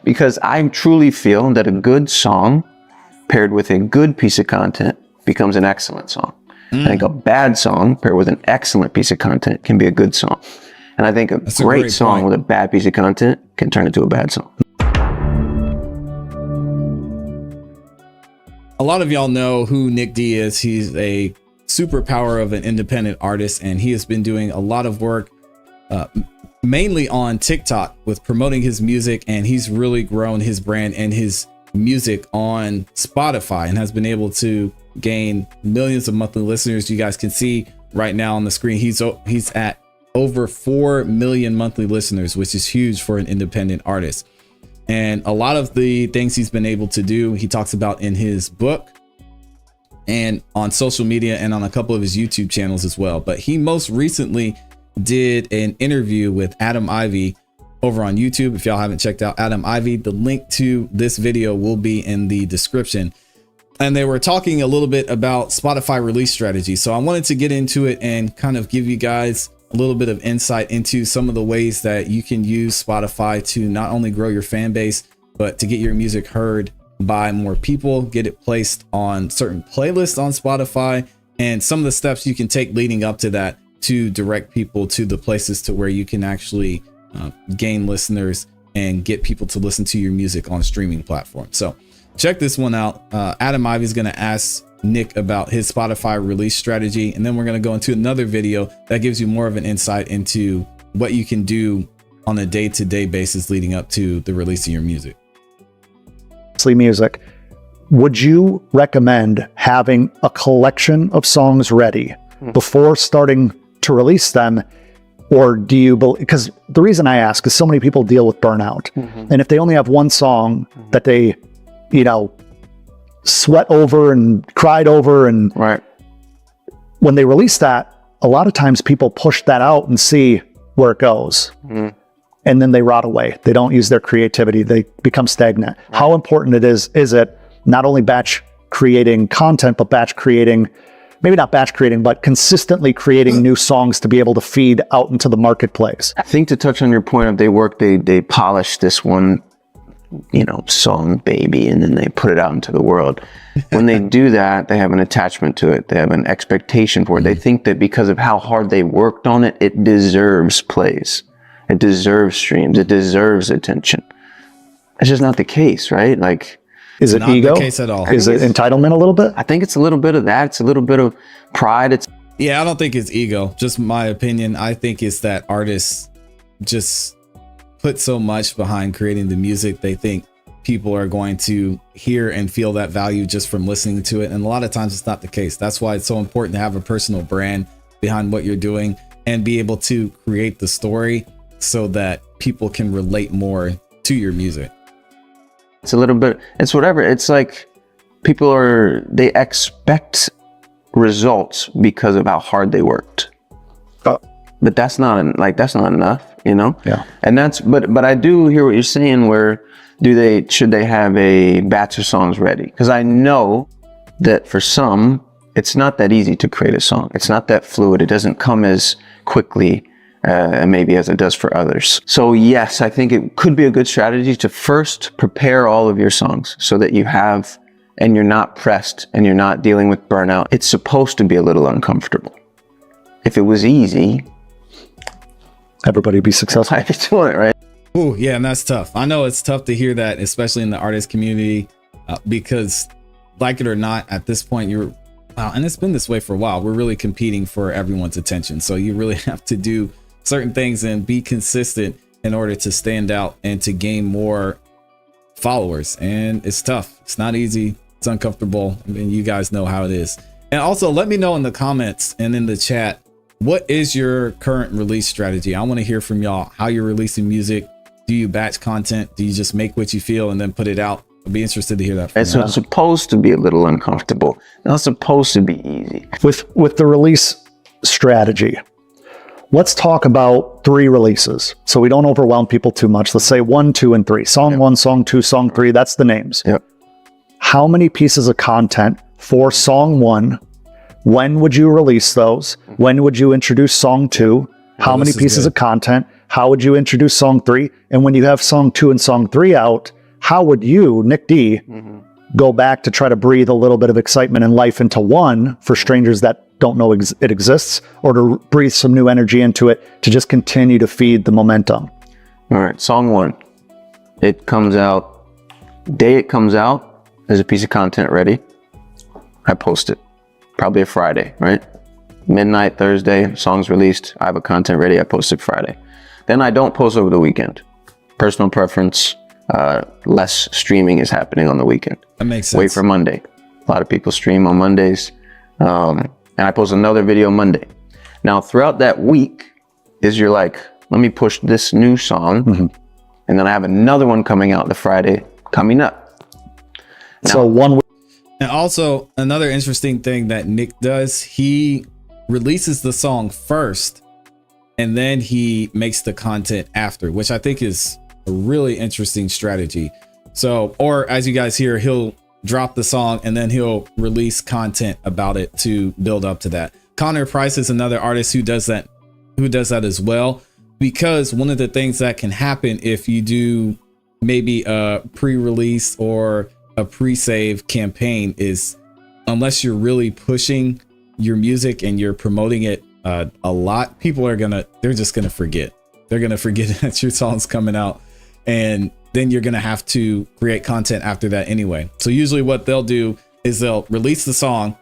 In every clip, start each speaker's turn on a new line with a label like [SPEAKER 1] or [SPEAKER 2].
[SPEAKER 1] Because I truly feel that a good song paired with a good piece of content becomes an excellent song. I think a bad song paired with an excellent piece of content can be a good song. And I think a great song with a bad piece of content can turn into a bad song.
[SPEAKER 2] A lot of y'all know who Nick D is. He's a superpower of an independent artist, and he has been doing a lot of work mainly on TikTok with promoting his music, and he's really grown his brand and his music on Spotify and has been able to gain millions of monthly listeners. You guys can see right now on the screen, he's at over 4 million monthly listeners, which is huge for an independent artist. And a lot of the things he's been able to do, he talks about in his book and on social media and on a couple of his YouTube channels as well. But he most recently did an interview with Adam Ivy over on YouTube. If y'all haven't checked out Adam Ivy, the link to this video will be in the description. And they were talking a little bit about Spotify release strategy. So I wanted to get into it and kind of give you guys a little bit of insight into some of the ways that you can use Spotify to not only grow your fan base, but to get your music heard by more people, get it placed on certain playlists on Spotify, and some of the steps you can take leading up to that to direct people to the places to where you can actually gain listeners and get people to listen to your music on streaming platforms. So check this one out. Adam Ivy is going to ask Nick about his Spotify release strategy, and then we're going to go into another video that gives you more of an insight into what you can do on a day-to-day basis leading up to the release of your music.
[SPEAKER 3] Music, would you recommend having a collection of songs ready before starting to release them? Or do you, because the reason I ask is so many people deal with burnout. And if they only have one song that they, you know, sweat over and cried over, and when they release that, a lot of times people push that out and see where it goes. And then they rot away. They don't use their creativity. They become stagnant. How important is it not only batch creating content, but batch creating, maybe not batch creating, but consistently creating new songs to be able to feed out into the marketplace?
[SPEAKER 1] I think to touch on your point of they polish this one, you know, song baby, and then they put it out into the world. When they do that, they have an attachment to it. They have an expectation for it. They think that because of how hard they worked on it, it deserves plays. It deserves streams. It deserves attention. It's just not the case, right? Like,
[SPEAKER 3] is it ego?
[SPEAKER 2] Not the case at all.
[SPEAKER 3] Is it entitlement a little bit?
[SPEAKER 1] I think it's a little bit of that. It's a little bit of pride.
[SPEAKER 2] Yeah, I don't think it's ego. Just my opinion. I think it's that artists just put so much behind creating the music. They think people are going to hear and feel that value just from listening to it. And a lot of times it's not the case. That's why it's so important to have a personal brand behind what you're doing and be able to create the story so that people can relate more to your music.
[SPEAKER 1] It's a little bit, it's whatever. It's like they expect results because of how hard they worked. But that's not enough, you know?
[SPEAKER 3] Yeah.
[SPEAKER 1] And but I do hear what you're saying, where should they have a batch of songs ready? Because I know that for some, it's not that easy to create a song. It's not that fluid. It doesn't come as quickly maybe as it does for others. So yes, I think it could be a good strategy to first prepare all of your songs so that you have, and you're not pressed and you're not dealing with burnout. It's supposed to be a little uncomfortable. If it was easy,
[SPEAKER 3] everybody would be successful.
[SPEAKER 1] I'd be doing it, right?
[SPEAKER 2] Oh yeah, and that's tough. I know it's tough to hear that, especially in the artist community, because like it or not, at this point and it's been this way for a while, we're really competing for everyone's attention. So you really have to do certain things and be consistent in order to stand out and to gain more followers. And it's tough. It's not easy. It's uncomfortable. I mean, you guys know how it is. And also let me know in the comments and in the chat, what is your current release strategy? I want to hear from y'all how you're releasing music. Do you batch content? Do you just make what you feel and then put it out? I'd be interested to hear that from you.
[SPEAKER 1] It's supposed to be a little uncomfortable. It's not supposed to be easy.
[SPEAKER 3] With the release strategy, let's talk about 3 releases so we don't overwhelm people too much. Let's say 1, 2, and 3. Song 1, song 2, song 3. That's the names.
[SPEAKER 1] Yep.
[SPEAKER 3] How many pieces of content for song 1? When would you release those? When would you introduce song 2? How many pieces of content How would you introduce song 3? And when you have song 2 and song 3 out, how would you, Nick D, go back to try to breathe a little bit of excitement and life into 1 for strangers that don't know it exists, or to breathe some new energy into it to just continue to feed the momentum?
[SPEAKER 1] All right, song 1. It comes out, day it comes out, there's a piece of content ready. I post it, probably a Friday, right? Midnight Thursday, song's released, I have a content ready, I post it Friday. Then I don't post over the weekend. Personal preference, less streaming is happening on the weekend.
[SPEAKER 2] That makes sense.
[SPEAKER 1] Wait for Monday. A lot of people stream on Mondays. And I post another video Monday. Now, throughout that week is you're like, let me push this new song. And then I have another one coming out the Friday coming up. Now,
[SPEAKER 3] So 1 week.
[SPEAKER 2] And also another interesting thing that Nick does, he releases the song first and then he makes the content after, which I think is a really interesting strategy. So, or as you guys hear, he'll drop the song and then he'll release content about it to build up to that. Connor Price is another artist who does that as well, because one of the things that can happen if you do maybe a pre-release or a pre-save campaign is, unless you're really pushing your music and you're promoting it a lot, people are they're just gonna forget. They're gonna forget that your song's coming out, and then you're gonna have to create content after that anyway. So usually what they'll do is they'll release the song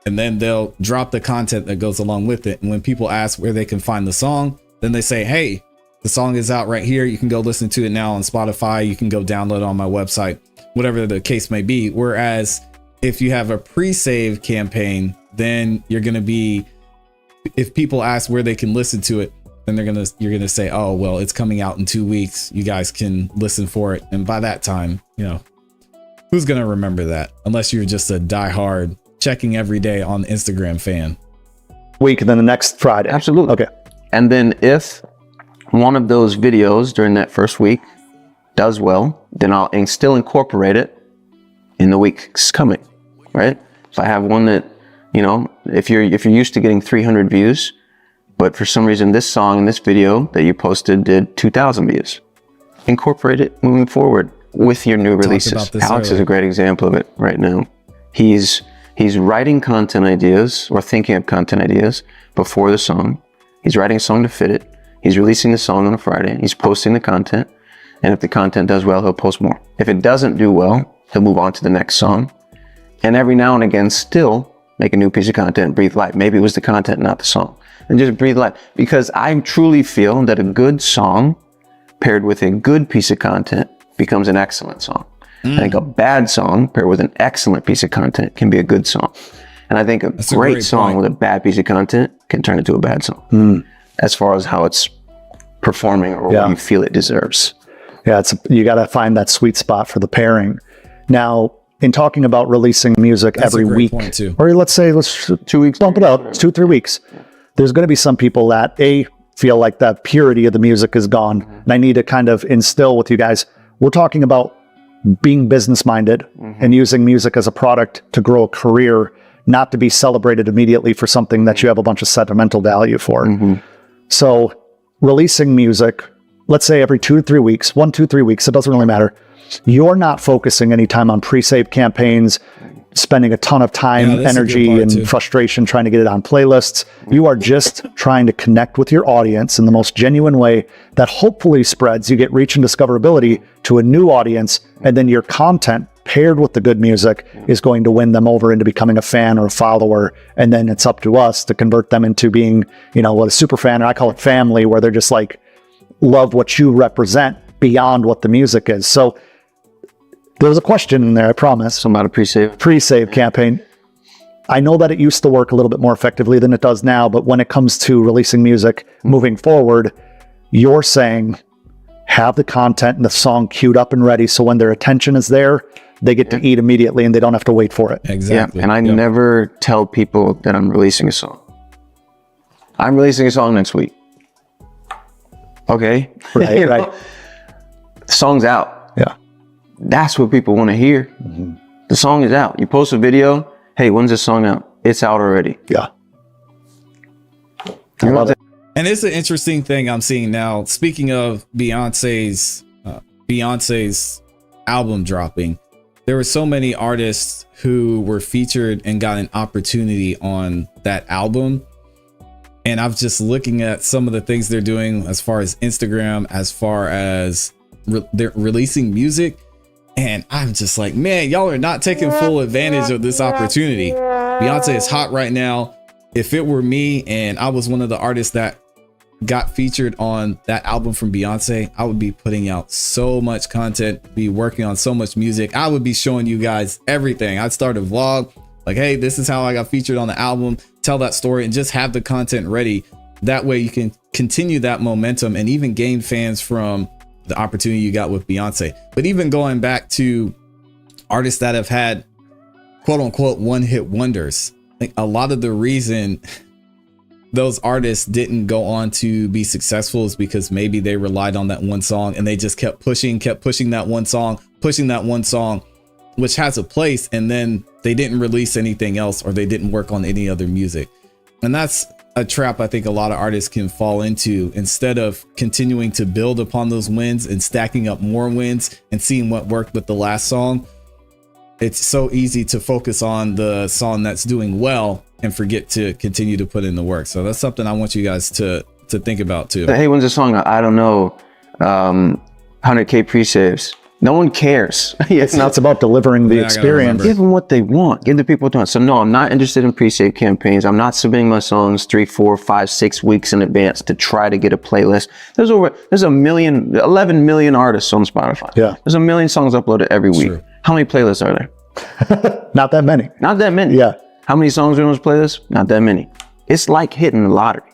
[SPEAKER 2] and then they'll drop the content that goes along with it. And when people ask where they can find the song, then they say, hey, the song is out right here. You can go listen to it now on Spotify. You can go download it on my website, whatever the case may be. Whereas if you have a pre-save campaign, then you're going to be, if people ask where they can listen to it, then you're going to say, oh, well, it's coming out in 2 weeks. You guys can listen for it. And by that time, who's going to remember that? Unless you're just a diehard checking every day on Instagram fan.
[SPEAKER 3] Week and then the next Friday.
[SPEAKER 1] absolutely.
[SPEAKER 3] Okay.
[SPEAKER 1] And then if one of those videos during that first week does well, then I'll still incorporate it in the weeks coming, right? If I have one that, if you're used to getting 300 views, but for some reason this song and this video that you posted did 2,000 views, incorporate it moving forward with your new releases. Alex is a great example of it right now. He's writing content ideas or thinking of content ideas before the song. He's writing a song to fit it. He's releasing the song on a Friday. He's posting the content. And if the content does well, he'll post more. If it doesn't do well, he'll move on to the next song. And every now and again, still make a new piece of content and breathe life. Maybe it was the content, not the song. And just breathe life. Because I truly feel that a good song paired with a good piece of content becomes an excellent song. I think a bad song paired with an excellent piece of content can be a good song. And I think a great song with a bad piece of content can turn into a bad song. As far as how it's performing or what you feel it deserves.
[SPEAKER 3] Yeah, you got to find that sweet spot for the pairing. Now, in talking about releasing music every week, or let's 2 weeks, bump it up, 2-3 weeks, there's going to be some people that feel like the purity of the music is gone. And I need to kind of instill with you guys, we're talking about being business minded and using music as a product to grow a career, not to be celebrated immediately for something that you have a bunch of sentimental value for. So releasing music, let's say every 2 to 3 weeks, 1, 2, 3 weeks, it doesn't really matter. You're not focusing any time on pre-save campaigns, spending a ton of time, energy, and frustration trying to get it on playlists. You are just trying to connect with your audience in the most genuine way that hopefully spreads. You get reach and discoverability to a new audience, and then your content paired with the good music is going to win them over into becoming a fan or a follower. And then it's up to us to convert them into being, a super fan, or I call it family, where they're just like, love what you represent beyond what the music is. So there's a question in there, I promise.
[SPEAKER 1] Something about a
[SPEAKER 3] pre-save campaign. I know that it used to work a little bit more effectively than it does now, but when it comes to releasing music moving forward, you're saying have the content and the song queued up and ready, so when their attention is there, they get to eat immediately and they don't have to wait for it.
[SPEAKER 2] Exactly.
[SPEAKER 1] Yeah. And I never tell people that I'm releasing a song. I'm releasing a song next week. Okay.
[SPEAKER 3] Right, right.
[SPEAKER 1] The song's out.
[SPEAKER 3] Yeah.
[SPEAKER 1] That's what people want to hear. The song is out. You post a video. Hey, when's this song out? It's out already.
[SPEAKER 3] Yeah. I love it.
[SPEAKER 2] And it's an interesting thing I'm seeing now. Speaking of Beyonce's album dropping, there were so many artists who were featured and got an opportunity on that album. And I'm just looking at some of the things they're doing as far as Instagram, as far as they're releasing music. And I'm just like, man, y'all are not taking full advantage of this opportunity. Beyonce is hot right now. If it were me and I was one of the artists that got featured on that album from Beyonce, I would be putting out so much content, be working on so much music. I would be showing you guys everything. I'd start a vlog like, hey, this is how I got featured on the album, tell that story, and just have the content ready. That way you can continue that momentum and even gain fans from the opportunity you got with Beyonce. But even going back to artists that have had quote unquote one-hit wonders, like a lot of the reason those artists didn't go on to be successful is because maybe they relied on that one song and they just kept pushing that one song, which has a place, and then they didn't release anything else, or they didn't work on any other music. And that's a trap I think a lot of artists can fall into. Instead of continuing to build upon those wins and stacking up more wins and seeing what worked with the last song, it's so easy to focus on the song that's doing well and forget to continue to put in the work. So that's something I want you guys to think about too.
[SPEAKER 1] Hey, when's the song? I don't know. 100K pre-saves. No one cares.
[SPEAKER 3] It's not about delivering the experience.
[SPEAKER 1] Give them what they want. Give the people what they want. So no, I'm not interested in pre-save campaigns. I'm not submitting my songs 3, 4, 5, 6 weeks in advance to try to get a playlist. There's 11 million artists on Spotify.
[SPEAKER 3] Yeah.
[SPEAKER 1] There's a million songs uploaded every week.
[SPEAKER 2] True.
[SPEAKER 1] How many playlists are there?
[SPEAKER 3] Not that many.
[SPEAKER 1] Not that many.
[SPEAKER 3] Yeah.
[SPEAKER 1] How many songs are in those playlists? Not that many. It's like hitting the lottery.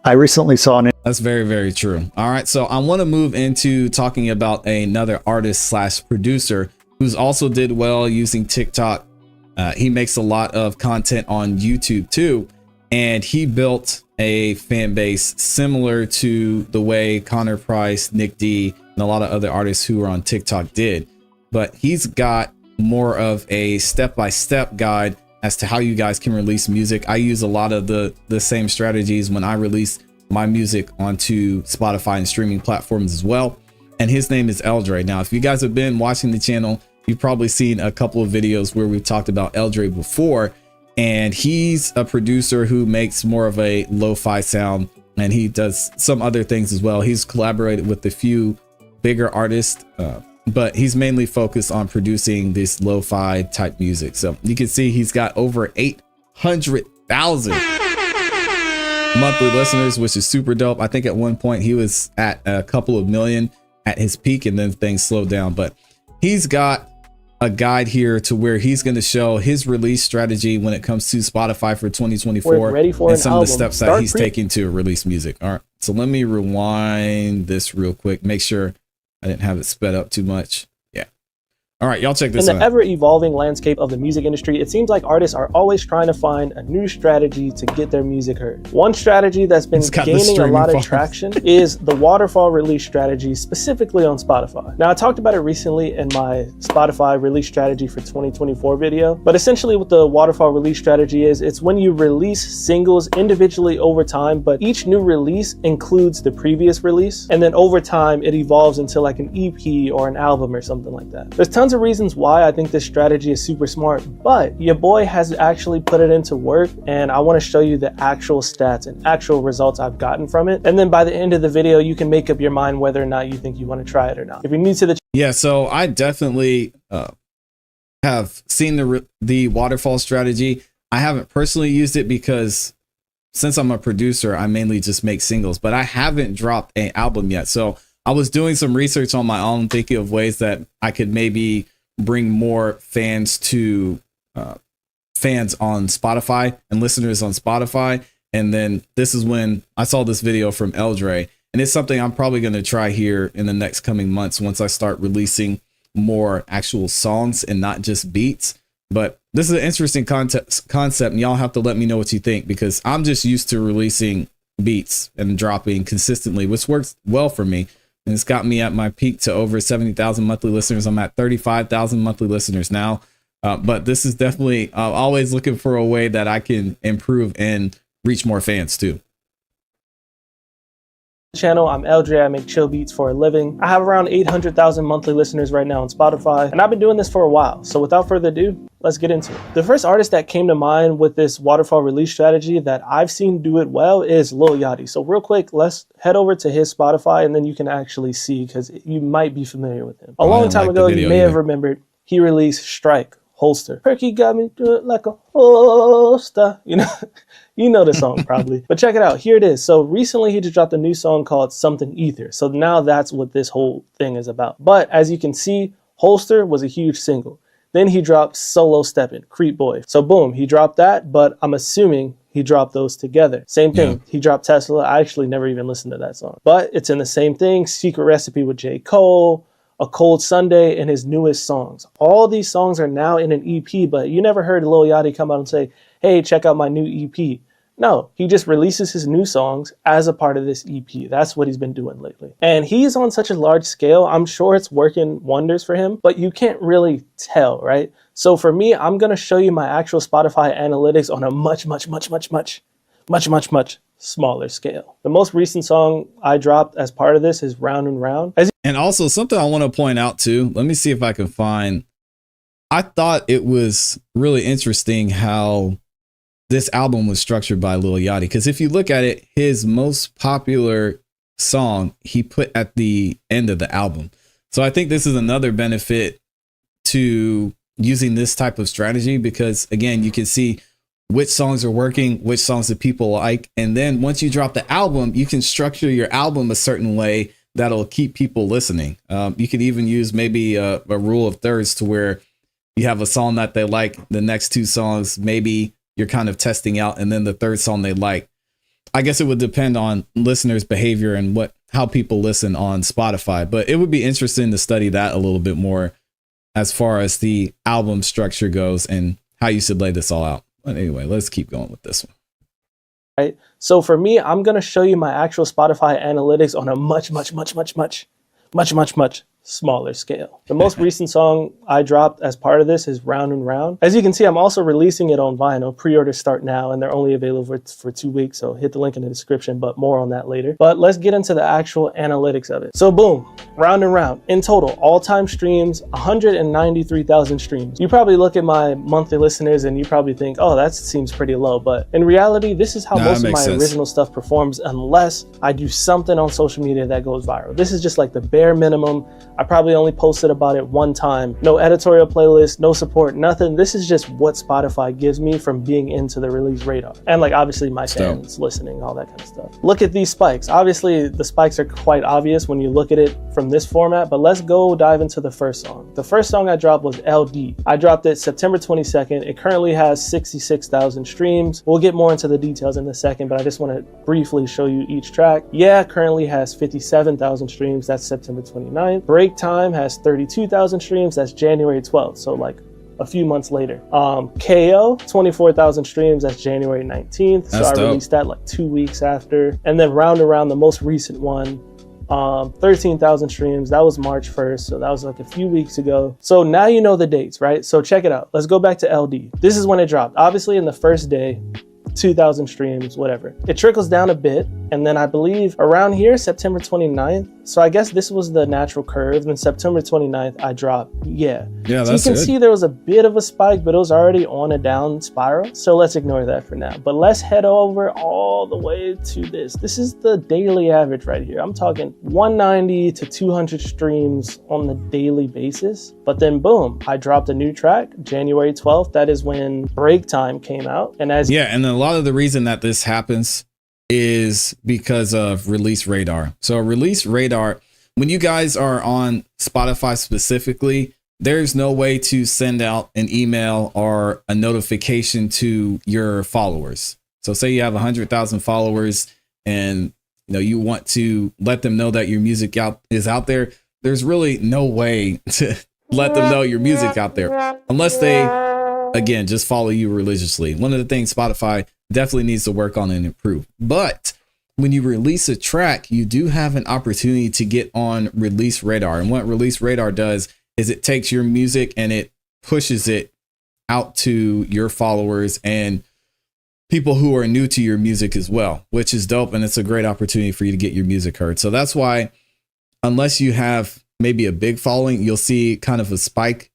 [SPEAKER 3] I recently saw an
[SPEAKER 2] That's very, very true. All right. So I want to move into talking about another artist / producer who's also did well using TikTok. He makes a lot of content on YouTube too. And he built a fan base similar to the way Connor Price, Nick D, and a lot of other artists who are on TikTok did. But he's got more of a step-by-step guide as to how you guys can release music. I use a lot of the same strategies when I release my music onto Spotify and streaming platforms as well. And his name is l.dre. Now, if you guys have been watching the channel, you've probably seen a couple of videos where we've talked about l.dre before. And he's a producer who makes more of a lo-fi sound, and he does some other things as well. He's collaborated with a few bigger artists, but he's mainly focused on producing this lo-fi type music. So you can see he's got over 800,000 monthly listeners, which is super dope. I think at one point he was at a couple of million at his peak, and then things slowed down. But he's got a guide here to where he's going to show his release strategy when it comes to Spotify for 2024 and some of the steps that he's taking to release music. All right, so let me rewind this real quick, make sure I didn't have it sped up too much. Yeah. All right, y'all check this out.
[SPEAKER 4] In the ever-evolving landscape of the music industry, it seems like artists are always trying to find a new strategy to get their music heard. One strategy that's been gaining a lot of traction is the waterfall release strategy, specifically on Spotify. Now, I talked about it recently in my Spotify release strategy for 2024 video, but essentially what the waterfall release strategy is, it's when you release singles individually over time, but each new release includes the previous release, and then over time it evolves into like an EP or an album or something like that. There's tons of reasons why I think this strategy is super smart, but your boy has actually put it into work, and I want to show you the actual stats and actual results I've gotten from it. And then by the end of the video, you can make up your mind whether or not you think you want to try it or not. If you're new to the
[SPEAKER 2] Yeah, so I definitely have seen the waterfall strategy. I haven't personally used it because since I'm a producer, I mainly just make singles, but I haven't dropped an album yet. So I was doing some research on my own, thinking of ways that I could maybe bring more fans to fans on Spotify and listeners on Spotify. And then this is when I saw this video from l.dre, and it's something I'm probably going to try here in the next coming months once I start releasing more actual songs and not just beats. But this is an interesting concept, and y'all have to let me know what you think, because I'm just used to releasing beats and dropping consistently, which works well for me. And it's got me at my peak to over 70,000 monthly listeners. I'm at 35,000 monthly listeners now. But this is definitely always looking for a way that I can improve and reach more fans too.
[SPEAKER 4] Channel. I'm l.dre. I make chill beats for a living. I have around 800,000 monthly listeners right now on Spotify, and I've been doing this for a while. So without further ado, let's get into it. The first artist that came to mind with this waterfall release strategy that I've seen do it well is Lil Yachty. So real quick, let's head over to his Spotify and then you can actually see, because you might be familiar with him. A long time ago, you may have remembered he released Strike, Holster. Perky got me do it like a holster. You know the song probably. But check it out. Here it is. So recently he just dropped a new song called Something Ether. So now that's what this whole thing is about. But as you can see, Holster was a huge single. Then he dropped Solo Steppin', Creep Boy. So boom, he dropped that, but I'm assuming he dropped those together. Same thing. Yeah. He dropped Tesla. I actually never even listened to that song. But it's in the same thing. Secret Recipe with J. Cole, A Cold Sunday, and his newest songs. All these songs are now in an EP, but you never heard Lil Yachty come out and say, hey, check out my new EP. No, he just releases his new songs as a part of this EP. That's what he's been doing lately. And he's on such a large scale, I'm sure it's working wonders for him, but you can't really tell, right? So for me, I'm gonna show you my actual Spotify analytics on a much smaller scale. The most recent song I dropped as part of this is Round and Round.
[SPEAKER 2] And also something I wanna point out too, let me see if I can find, I thought it was really interesting how this album was structured by Lil Yachty, because if you look at it, his most popular song he put at the end of the album. So I think this is another benefit to using this type of strategy, because again, you can see which songs are working, which songs that people like. And then once you drop the album, you can structure your album a certain way that'll keep people listening. You could even use maybe a rule of thirds, to where you have a song that they like, the next two songs, maybe you're kind of testing out, and then the third song they like. I guess it would depend on listeners' behavior and how people listen on Spotify, but it would be interesting to study that a little bit more as far as the album structure goes and how you should lay this all out. But anyway, let's keep going with this one.
[SPEAKER 4] Right. So for me, I'm going to show you my actual Spotify analytics on a much smaller scale. The most recent song I dropped as part of this is Round and Round. As you can see, I'm also releasing it on vinyl. Pre-orders start now, and they're only available for 2 weeks, so hit the link in the description, but more on that later. But let's get into the actual analytics of it. So boom, Round and Round. In total, all-time streams, 193,000 streams. You probably look at my monthly listeners and you probably think, oh, that seems pretty low, but in reality, this is how most of my original stuff performs, unless I do something on social media that goes viral. This is just like the bare minimum. I probably only posted about it one time. No editorial playlist, no support, nothing. This is just what Spotify gives me from being into the release radar. And like obviously my fans listening, all that kind of stuff. Look at these spikes. Obviously the spikes are quite obvious when you look at it from this format, but let's go dive into the first song. The first song I dropped was l.dre. I dropped it September 22nd. It currently has 66,000 streams. We'll get more into the details in a second, but I just want to briefly show you each track. Yeah, currently has 57,000 streams. That's September 29th. Break Time has 32,000 streams. That's January 12th. So like a few months later. KO, 24,000 streams. That's January 19th. So I released that like 2 weeks after. And then Round and Round, the most recent one, 13,000 streams. That was March 1st. So that was like a few weeks ago. So now you know the dates, right? So check it out. Let's go back to l.dre. This is when it dropped. Obviously in the first day, 2,000 streams, whatever. It trickles down a bit, and then I believe around here, September 29th. So I guess this was the natural curve. Then September 29th, I dropped. Yeah, so you can see there was a bit of a spike, but it was already on a down spiral. So let's ignore that for now. But let's head over all the way to this. This is the daily average right here. I'm talking 190 to 200 streams on the daily basis. But then boom, I dropped a new track, January 12th. That is when Break Time came out. And
[SPEAKER 2] and a lot of the reason that this happens is because of Release Radar. So Release Radar, when you guys are on Spotify specifically, there's no way to send out an email or a notification to your followers. So say you have 100,000 followers and you want to let them know that your music is out there. There's really no way to let them know your music out there unless they, again, just follow you religiously. One of the things Spotify definitely needs to work on and improve. But when you release a track, you do have an opportunity to get on Release Radar. And what Release Radar does is it takes your music and it pushes it out to your followers. And people who are new to your music as well, which is dope. And it's a great opportunity for you to get your music heard. So that's why, unless you have maybe a big following, you'll see kind of a spike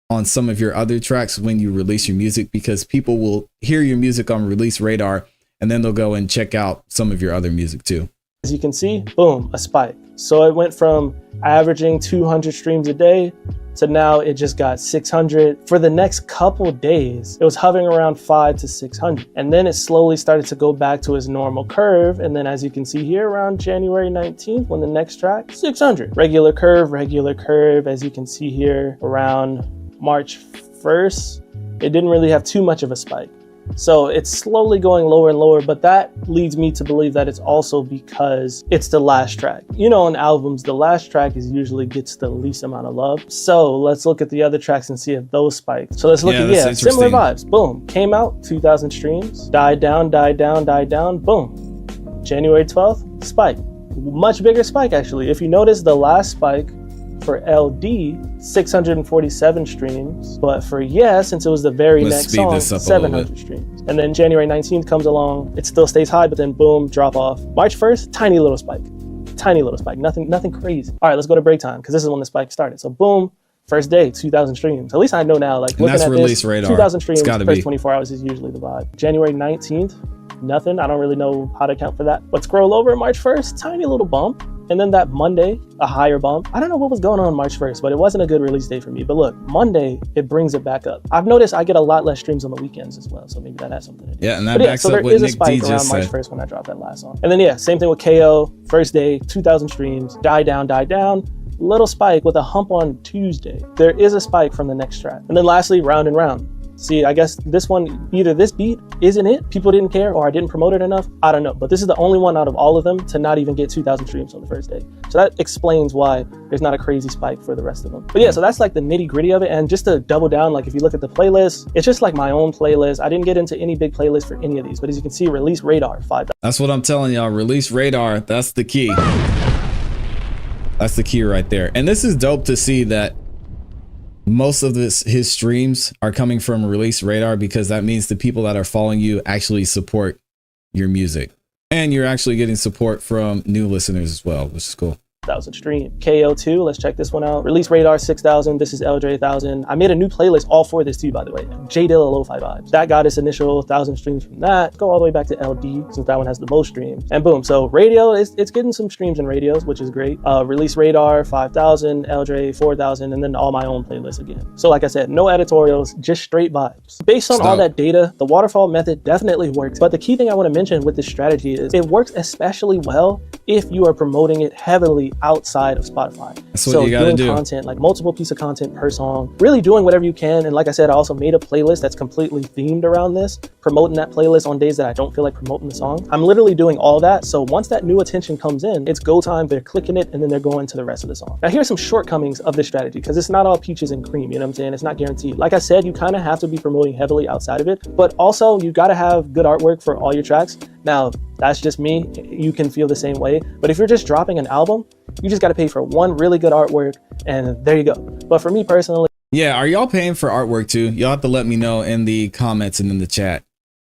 [SPEAKER 2] on some of your other tracks when you release your music, because people will hear your music on Release Radar and then they'll go and check out some of your other music too.
[SPEAKER 4] As you can see, boom, a spike. So it went from averaging 200 streams a day to now it just got 600. For the next couple days, it was hovering around 500 to 600. And then it slowly started to go back to its normal curve. And then as you can see here, around January 19th, when the next track, 600. Regular curve, regular curve. As you can see here, around March 1st, it didn't really have too much of a spike. So it's slowly going lower and lower, but that leads me to believe that it's also because it's the last track. You know, on albums, the last track is usually gets the least amount of love. So let's look at the other tracks and see if those spike. So let's look at, similar vibes. Boom, came out, 2,000 streams, died down, boom. January 12th, spike. Much bigger spike, actually. If you notice, the last spike for l.dre, 647 streams, but for since it was the very next song, 700 streams. And then January 19th comes along, it still stays high, but then boom, drop off. March 1st, tiny little spike, nothing crazy. All right, let's go to break time, because this is when the spike started. So boom, first day, 2,000 streams. At least I know now, like looking at this,
[SPEAKER 2] Radar.
[SPEAKER 4] 2,000 streams, first 24 hours is usually the vibe. January 19th, nothing. I don't really know how to account for that. But scroll over March 1st, tiny little bump. And then that Monday, a higher bump. I don't know what was going on March 1st, but it wasn't a good release day for me. But look, Monday, it brings it back up. I've noticed I get a lot less streams on the weekends as well, so maybe that has something to do.
[SPEAKER 2] Yeah, and that backs up what Nick D just said. So there is a spike around March 1st when I dropped that last song. And then same thing with KO, first day, 2,000 streams, die down, little spike with a hump on Tuesday. There is a spike from the next track. And then lastly, Round and Round. See, I guess this one, either this beat isn't it, people didn't care, or I didn't promote it enough, I don't know. But this is the only one out of all of them to not even get 2,000 streams on the first day. So that explains why there's not a crazy spike for the rest of them. But so that's like the nitty gritty of it. And just to double down, like if you look at the playlist, it's just like my own playlist. I didn't get into any big playlist for any of these, but as you can see, Release Radar, 5. That's what I'm telling y'all, Release Radar, that's the key. That's the key right there. And this is dope to see that most of his streams are coming from Release Radar, because that means the people that are following you actually support your music, and you're actually getting support from new listeners as well, which is cool.
[SPEAKER 4] 1,000 stream. KO2, let's check this one out. Release Radar 6,000. This is l.dre 1,000. I made a new playlist all for this too, by the way. J Dilla Lo-Fi Vibes. That got its initial 1,000 streams from that. Go all the way back to l.d, since that one has the most streams. And boom, so radio, it's getting some streams in radios, which is great. Release Radar 5,000, l.dre 4,000, and then all my own playlists again. So like I said, no editorials, just straight vibes. Based on all that data, the waterfall method definitely works. But the key thing I want to mention with this strategy is it works especially well if you are promoting it heavily outside of Spotify.
[SPEAKER 2] That's what you gotta do.
[SPEAKER 4] Content, like multiple pieces of content per song, really doing whatever you can. And like I said, I also made a playlist that's completely themed around this, promoting that playlist on days that I don't feel like promoting the song. I'm literally doing all that. So once that new attention comes in, it's go time, they're clicking it, and then they're going to the rest of the song. Now here's some shortcomings of this strategy, because it's not all peaches and cream, you know what I'm saying? It's not guaranteed. Like I said, you kind of have to be promoting heavily outside of it, but also you gotta have good artwork for all your tracks. Now, that's just me. You can feel the same way. But if you're just dropping an album, you just got to pay for one really good artwork, and there you go. But for me personally,
[SPEAKER 2] yeah, are y'all paying for artwork too? Y'all have to let me know in the comments and in the chat.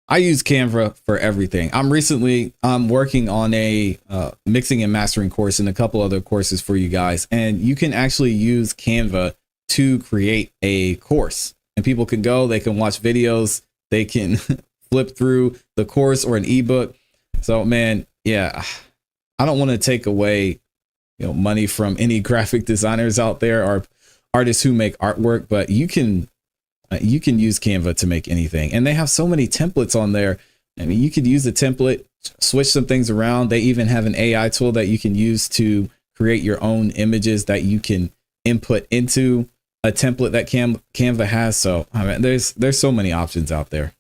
[SPEAKER 2] I use Canva for everything. I'm working on a mixing and mastering course and a couple other courses for you guys, and you can actually use Canva to create a course, and people can go, they can watch videos, they can flip through the course or an ebook. So man, yeah, I don't want to take away money from any graphic designers out there or artists who make artwork, but you can use Canva to make anything. And they have so many templates on there. I mean, you could use a template, switch some things around. They even have an AI tool that you can use to create your own images that you can input into a template that Canva has. So I mean, there's so many options out there.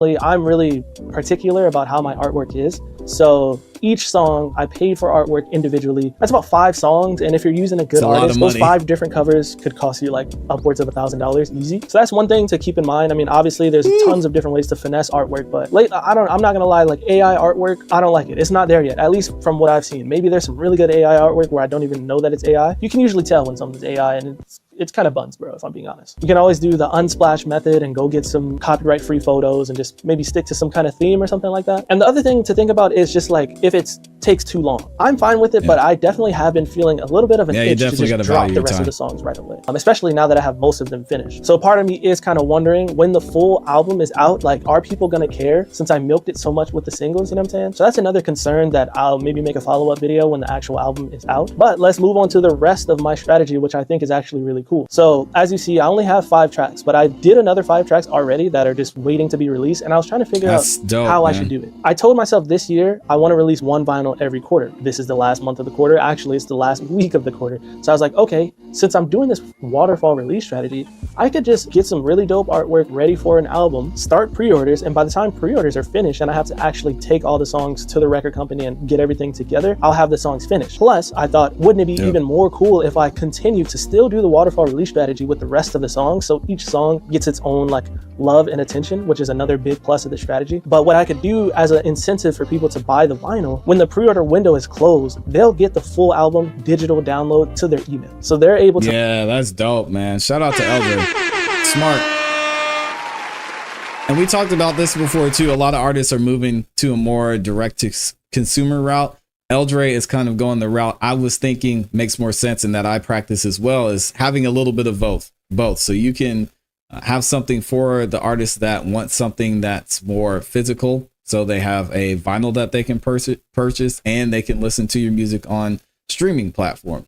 [SPEAKER 4] I'm really particular about how my artwork is. So each song, I paid for artwork individually. That's about 5 songs. And if you're using a good artist, those 5 different covers could cost you like upwards of $1,000 easy. So that's one thing to keep in mind. I mean, obviously there's tons of different ways to finesse artwork, but I'm not gonna lie, like AI artwork, I don't like it. It's not there yet, at least from what I've seen. Maybe there's some really good AI artwork where I don't even know that it's AI. You can usually tell when something's AI, and it's kind of buns, bro, if I'm being honest. You can always do the unsplash method and go get some copyright free photos and just maybe stick to some kind of theme or something like that. And the other thing to think about is just like, if it takes too long. I'm fine with it, but I definitely have been feeling a little bit of an itch to just drop the rest of the songs right away. Especially now that I have most of them finished. So part of me is kind of wondering, when the full album is out, like, are people gonna care since I milked it so much with the singles, you know what I'm saying? So that's another concern that I'll maybe make a follow-up video when the actual album is out. But let's move on to the rest of my strategy, which I think is actually really cool. So as you see, I only have 5 tracks, but I did another 5 tracks already that are just waiting to be released, and I was trying to figure out how I should do it. I told myself this year I want to release 1 vinyl every quarter. This is the last month of the quarter. Actually, it's the last week of the quarter. So I was like, okay, since I'm doing this waterfall release strategy, I could just get some really dope artwork ready for an album, start pre-orders, and by the time pre-orders are finished and I have to actually take all the songs to the record company and get everything together, I'll have the songs finished. Plus, I thought, wouldn't it be even more cool if I continue to still do the waterfall release strategy with the rest of the songs, so each song gets its own like love and attention, which is another big plus of the strategy. But what I could do as an incentive for people to buy the vinyl, when the pre-order window is closed, they'll get the full album digital download to their email. So they're able to—
[SPEAKER 2] Yeah, that's dope, man. Shout out to l.dre. Smart. And we talked about this before too. A lot of artists are moving to a more direct to consumer route. l.dre is kind of going the route I was thinking makes more sense and that I practice as well, is having a little bit of both. So you can have something for the artists that want something that's more physical. So they have a vinyl that they can purchase and they can listen to your music on streaming platform.